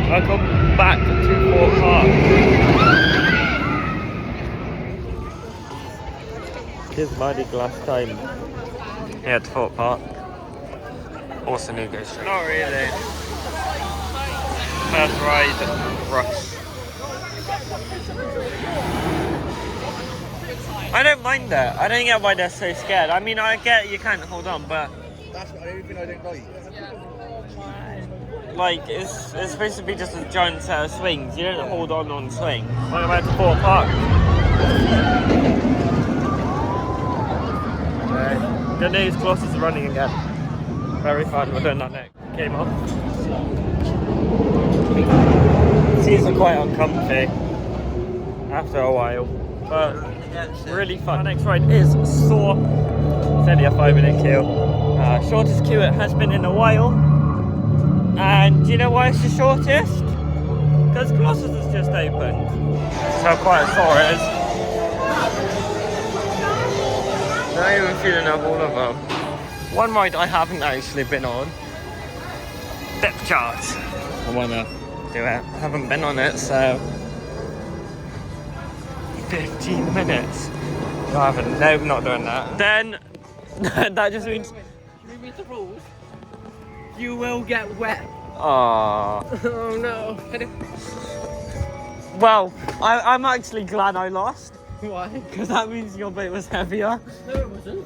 Welcome back to Thorpe Park. It's Mardi Gras time here at Thorpe Park. Also new go straight. Not really. First ride, rush. I don't mind that. I don't get why they're so scared. I mean, I get you can't hold on, but that's the only thing I don't like. Like, it's supposed to be just a giant set of swings. You don't hold on swings. Welcome back to Thorpe Park. Okay. Good news, Colossus is running again. Very fun, we're doing that next. Came off. Seats are quite uncomfy after a while, but really fun. Our next ride is Thorpe. It's only a 5-minute queue. Shortest queue it has been in a while. And do you know why it's the shortest? Because Colossus has just opened. That's how quiet Thor is. Not even feeling up all of them. One ride I haven't actually been on. Depth chart. I wanna do it. I haven't been on it, so 15 minutes. No, I haven't. No, I'm not doing that. Then that just means. Should we read the rules? You will get wet. Aww. Oh no. Well, I'm actually glad I lost. Why? Because that means your boat was heavier. No, it wasn't.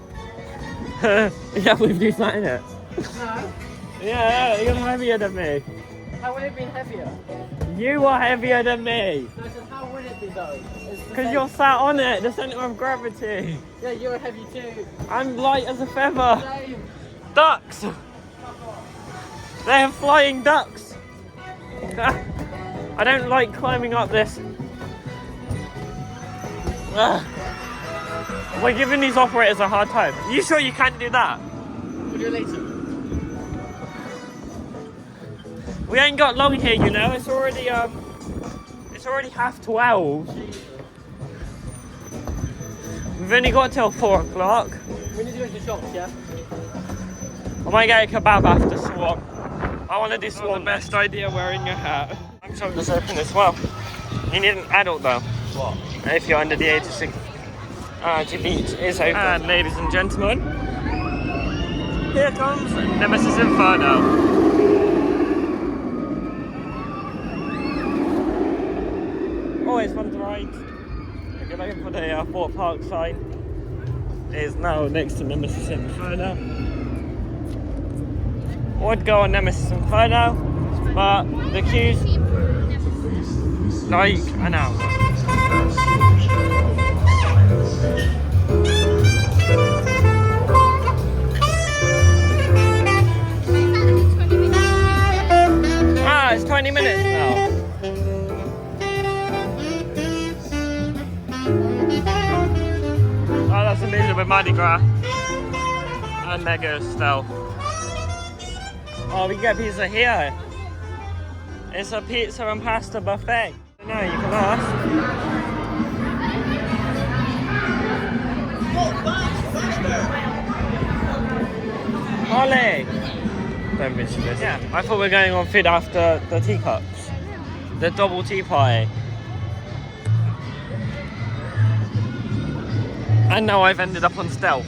Yeah, we've been in it. No. Yeah, you're heavier than me. How would it be heavier? You are heavier than me. No, I said, how would it be though? Because you're sat on it, the centre of gravity. Yeah, you're heavy too. I'm light as a feather. Same. Ducks. They're flying ducks. I don't like climbing up this. We're giving these operators a hard time. You sure you can't do that? We'll do it later. We ain't got long here, you know. It's already 12:30. We've only got till 4 o'clock. We need to go to the shops, yeah? I might get a kebab after Swan. I want to do Swan. The best idea wearing your hat. I'm sure this open as well. You need an adult though. What? If you're under the age of 6. To beat is open. And ladies and gentlemen, here comes Nemesis Inferno. Always fun to ride. If you're looking for the Thorpe Park sign, it is now next to Nemesis Inferno. Would go on Nemesis Inferno, but the queue's like an hour. It's 20 minutes now. Oh, that's amazing with Mardi Gras and Mega Stealth. Oh, we can get pizza here. It's a pizza and pasta buffet. No, you can ask. Ollie! Don't mention this. Yeah, I thought we were going on food after the teacups. The double tea pie. And now I've ended up on Stealth.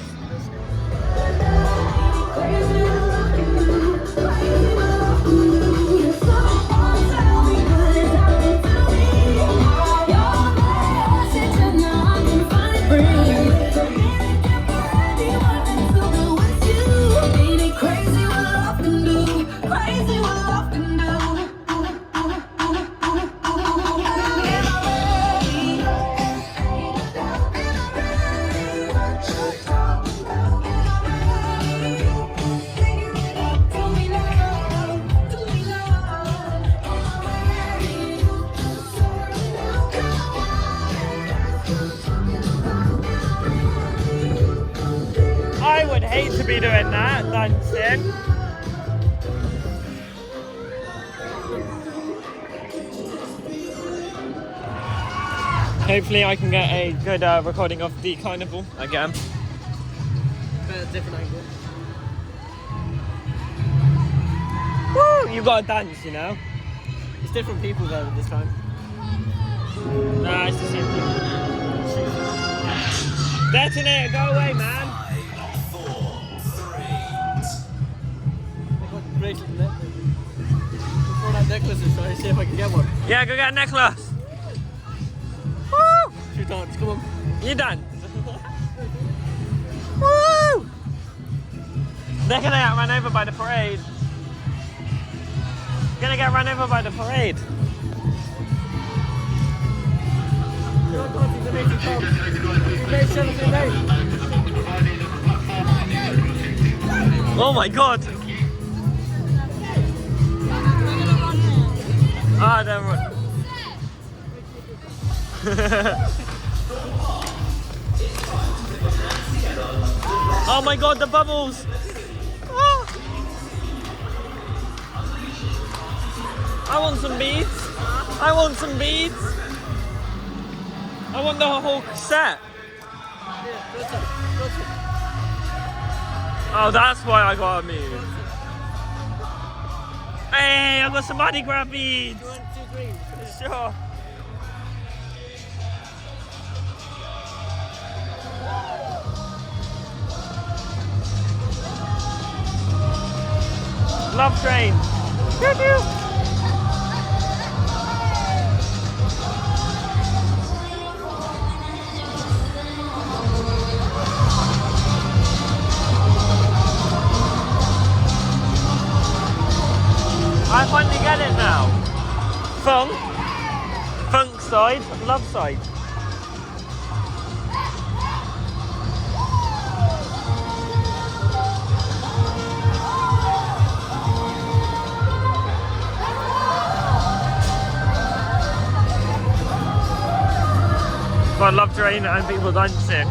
I would hate to be doing that, dancing. Hopefully I can get a good recording of the carnival again. But a different angle. Woo! You gotta dance, you know? It's different people there this time. Nah, it's the same thing. Detonator, go away, man. 5, 4, 3. I got the bracelet there. Before that necklace is trying to see if I can get one. Yeah, go get a necklace. Woo! Two times, come on. You done? Woo! They're gonna get run over by the parade. Gonna get run over by the parade. Oh my god! Ah, don't run. Oh my god, the bubbles! Ah. I want some beads. I want some beads. I want the whole set. Oh, that's why I got a move. Hey, I got some Mardi Gras beads. Sure. Love train. Choo-choo. I finally get it now. Funk side, love side. I love train and people dancing.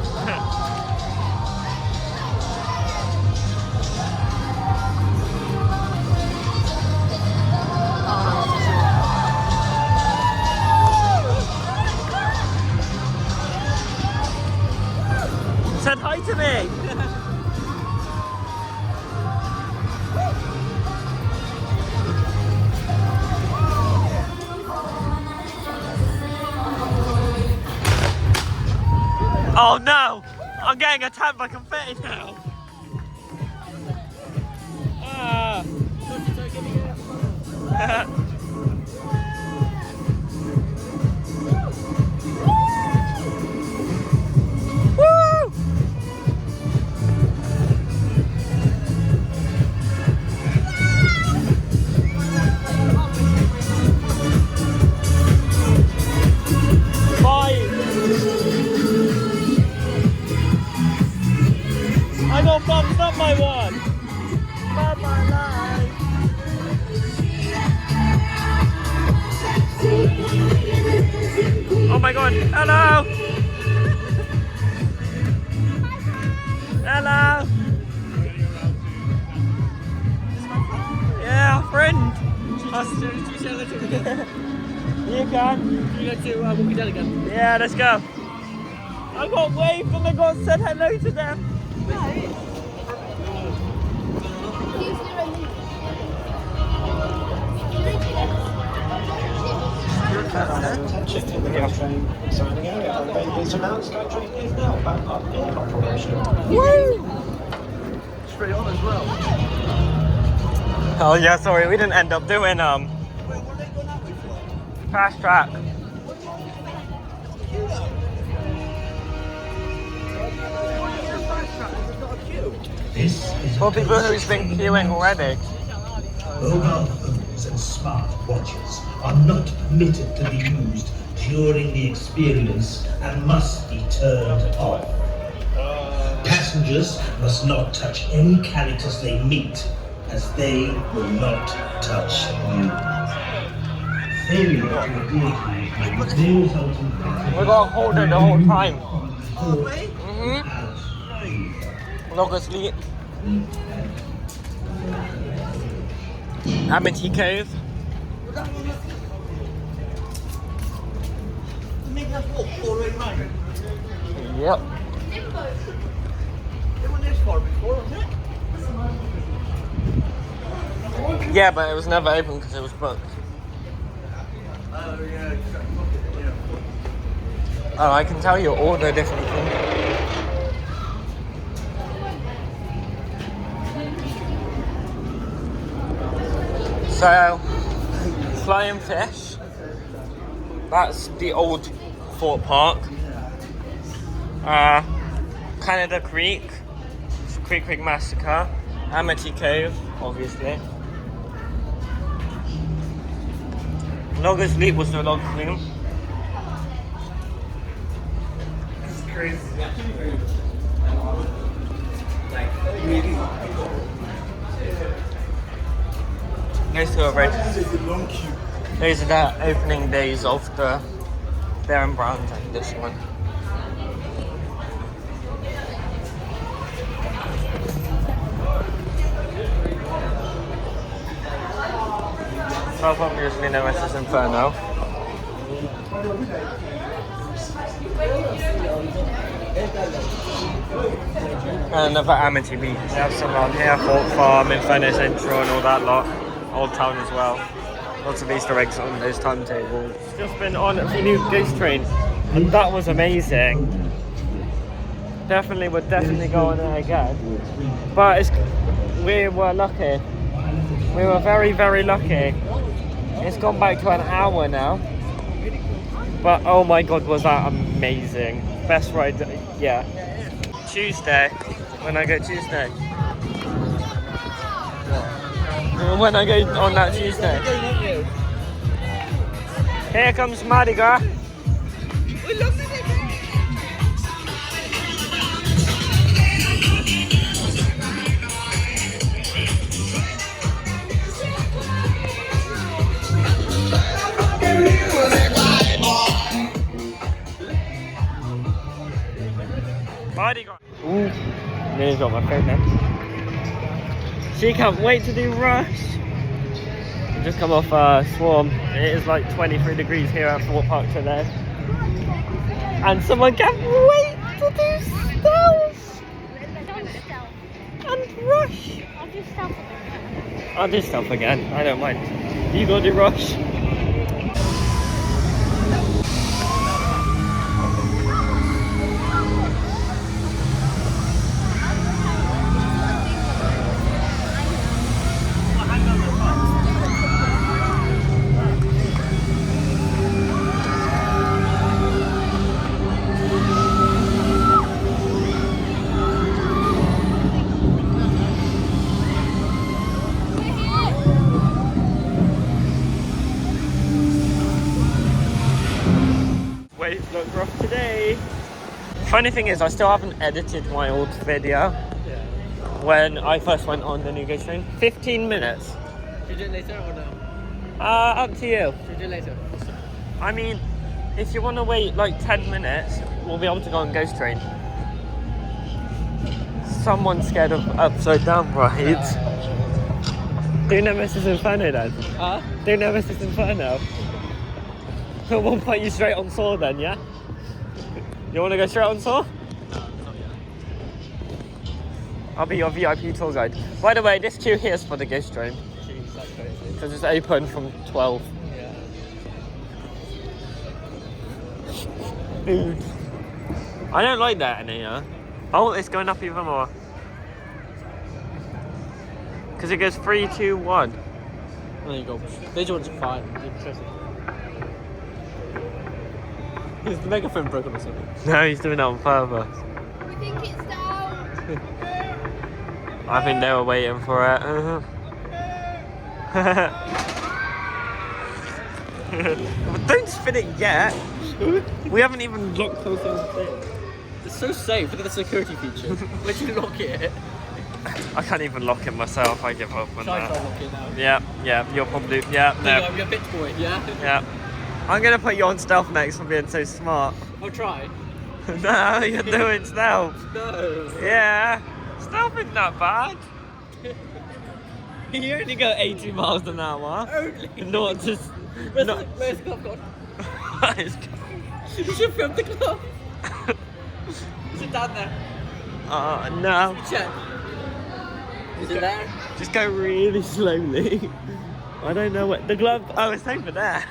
Said hi to me. Oh no! I'm getting attacked by confetti now. Ah. Woo! I got bumped up by one. Not my life. Oh my god. Hello. Hello. Yeah, friend. You can. You go to Walking Dead again. Yeah, let's go. I got waved and I got said hello to them. Woo! Straight on as well. Oh yeah, sorry, we didn't end up doing fast track. For people who's been queuing already. Mobile phones and smart watches are not permitted to be used during the experience and must be turned off. Passengers must not touch any characters they meet, as they will not touch you. Failure to adhere to may result in We gotta hold it the whole time. Not gonna sleep. Amity Cove. Yep. Yeah, but it was never open because it was booked. Oh yeah, yeah. Oh, I can tell you all the different things. So, Flying Fish. That's the old Thorpe Park. Canada Creek. Creek Massacre. Amity Cove, obviously. Logger's Leap was the log flume. It's crazy. Those two are red. Those are the opening days of the Bear and Browns and this one. Thorpe obviously known as Inferno. And another Amity Beach. They have some on here, Thorpe Farm, Inferno Central and all that lot. Old Town as well. Lots of Easter eggs on those timetables. Just been on the new Ghost Train and that was amazing. Would definitely go on it again. But we were lucky. We were very, very lucky. It's gone back to an hour now. But oh my god, was that amazing. Best ride, yeah. Tuesday, when I go Tuesday. When I go on that Tuesday. Here comes Mardi Gras. Mardi Gras. Ooh, nearly got my phone now. She can't wait to do Rush. We just come off Swarm. It is like 23 degrees here at Thorpe Park today. And someone can't wait to do Stealth. And Rush. I'll do Stealth again. I don't mind. You go do Rush. Look rough today. Funny thing is, I still haven't edited my old video when I first went on the new Ghost Train. 15 minutes. Should we do it later or no? Up to you. Should we do it later? I mean, if you want to wait like 10 minutes, we'll be able to go on Ghost Train. Someone's scared of upside down rides. Do Nemesis Inferno then. Do Nemesis Inferno. At one point you straight on Saw then, yeah? You want to go straight on Saw? No, not yet. I'll be your VIP tour guide. By the way, this queue here is for the Ghost Train. Jeez, that's crazy. Because it's open from 12. Yeah. Dude. I don't like that in here. Oh, it's going up even more. Because it goes 3, 2, 1. There you go. These ones are fine. Interesting. Is the megaphone broken or something? No, he's doing it on purpose. We think it's down. I think they were waiting for it. Don't spin it yet. We haven't even locked ourselves in. It's so safe. Look at the security feature. Literally lock it. I can't even lock it myself. I give up on Try that. to lock it now. Yeah, you're probably There no. you go, you're a bit boy, yeah? Yeah. I'm gonna put you on stealth next for being so smart. I'll try. No, you're doing stealth. No. Yeah. Stealth isn't that bad. You only go 80 miles an hour. Only. Not just. Where's Not. the glove gone? It's You should film the glove. Is it down there? no. Check. Is it there? Just go really slowly. I don't know what the glove. Oh, it's over there.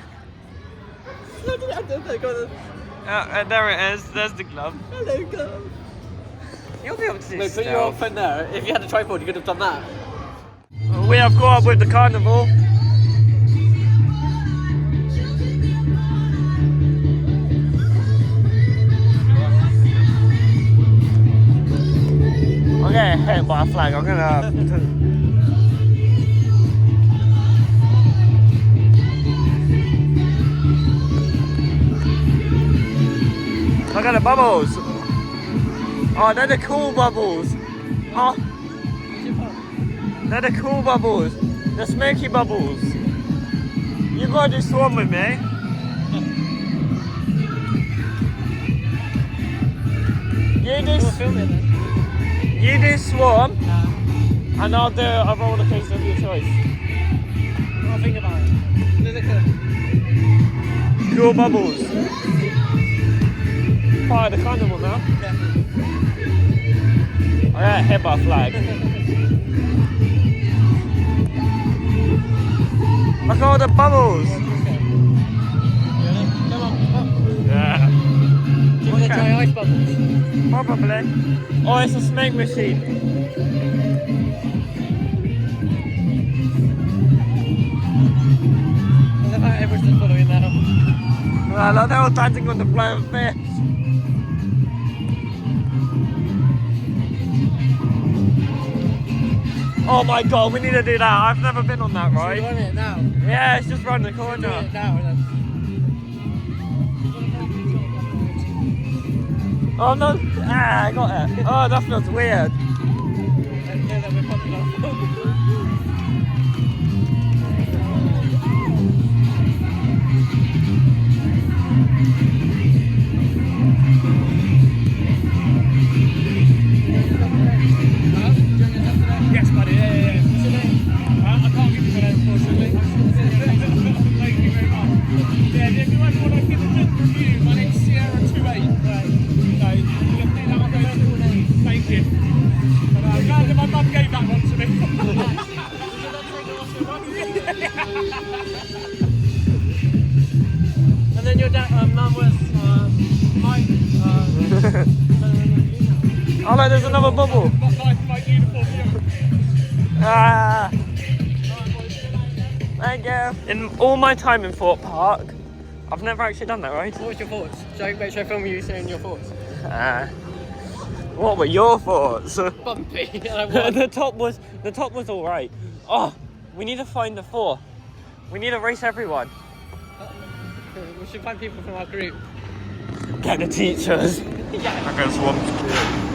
There it is. There's the glove. Hello, glove. You'll be able to do Wait, put your stealth. phone there. If you had a tripod, you could have done that. We have caught up with the carnival. I'm getting hit by a flag. I'm gonna. Look at the bubbles. Oh, they're the cool bubbles. Oh, they're the cool bubbles. The smoky bubbles. You gotta do swarm with me. You do swarm, and I'll do a roller coaster of your choice. I'll think about it. Cool bubbles. Part of the carnival now. I got hit by a flag. Look at all the bubbles. Come on. Yeah. Do you want to try ice bubbles? Probably. Oh, it's a smoke machine. I love how everyone's just following now. Look, they're all dancing on the flying fish. Oh my god, we need to do that. I've never been on that Should we ride. run it now? Yeah, it's just round the Do corner. it now then. Oh no! Ah, I got it. Oh, that feels weird. Yes, buddy. Yeah. I can't give you that, unfortunately. Thank you very much. Yeah, if you ever want to give a good review, my name's Sierra 28. Right. So, you can do that on those. Thank you. I'm glad that my mum gave that one to me. And then your dad, mum was Mike. Oh look, there's another bubble. My uniform here. Ah. Thank you. In all my time in Thorpe Park, I've never actually done that, right? What was your thoughts? Should I film you saying your thoughts? What were your thoughts? Bumpy. And I won. the top was all right. Oh, we need to find the 4. We need to race everyone. We should find people from our group. Get the teachers. Yeah. I can swim.